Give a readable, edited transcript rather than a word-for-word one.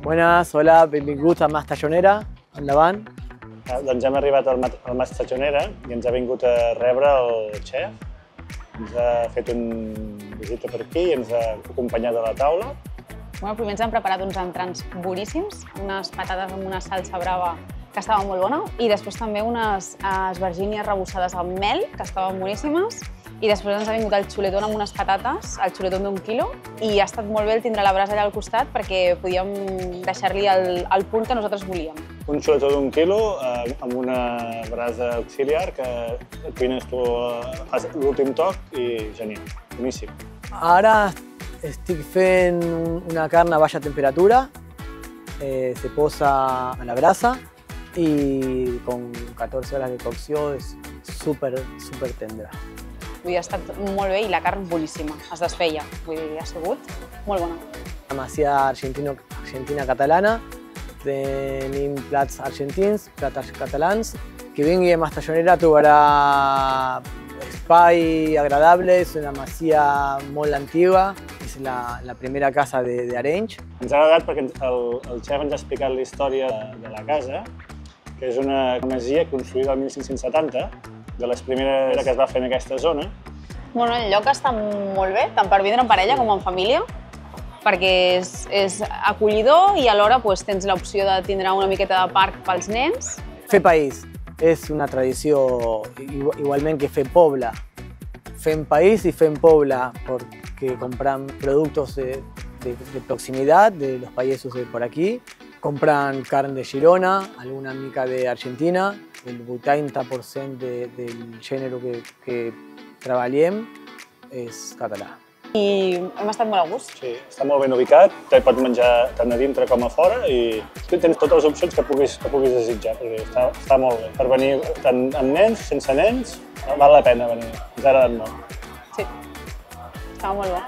Buenas, hola, benvinguts a Mas Tallonera, endavant. Doncs hem arribat al Mas Tallonera i ens ha vingut a rebre el xef. Ens ha fet una visita per aquí i ens ha acompanyat a la taula. Primer ens han preparat uns entrants boníssims, unes patates amb una salsa brava que estava molt bona i després també unes esvergínies rebossades amb mel que estaven boníssimes i després ens ha vingut el xuletón amb unes patates, el xuletón d'1 quilo i ha estat molt bé el tindre la brasa allà al costat perquè podíem deixar-li el punt que nosaltres volíem. Un xuletó d'1 quilo amb una brasa auxiliar que et cuines tu, fas l'últim toc i genial, boníssim. Ara estic fent una carn a baixa temperatura, se posa a la brasa y con 14 horas de cocció és super tendra. Vull dir, ha estat molt bé i la carn boníssima, es desfeia, vull dir, ha sigut molt bona. La masia argentina-catalana, tenim plats argentins, plats catalans. Qui vingui a Mas Tallonera trobarà espai agradable, és una masia molt antiga, és la primera casa d'Arenys. Ens ha agradat perquè el xef ens ha explicat la història de la casa, que és una masia construïda el 1570, de les primeres que es va fer en aquesta zona. Bueno, el lloc està molt bé, tant per vindre en parella com en família, perquè és acollidor i alhora tens l'opció de tindre una miqueta de parc pels nens. Fer país és una tradició igualment que fer poble. Fem país y fem poble porque compran productos de proximidad de los países de por aquí. Compran carn de Girona, alguna mica de Argentina. El 80% del gènere que treballem és català. I hem estat molt a gust. Sí, està molt ben ubicat, te pots menjar tant a dintre com a fora i tens totes les opcions que puguis desitjar, perquè està molt bé. Per venir tant amb nens, sense nens, val la pena venir, ens ha agradat molt. Sí, estava molt bé.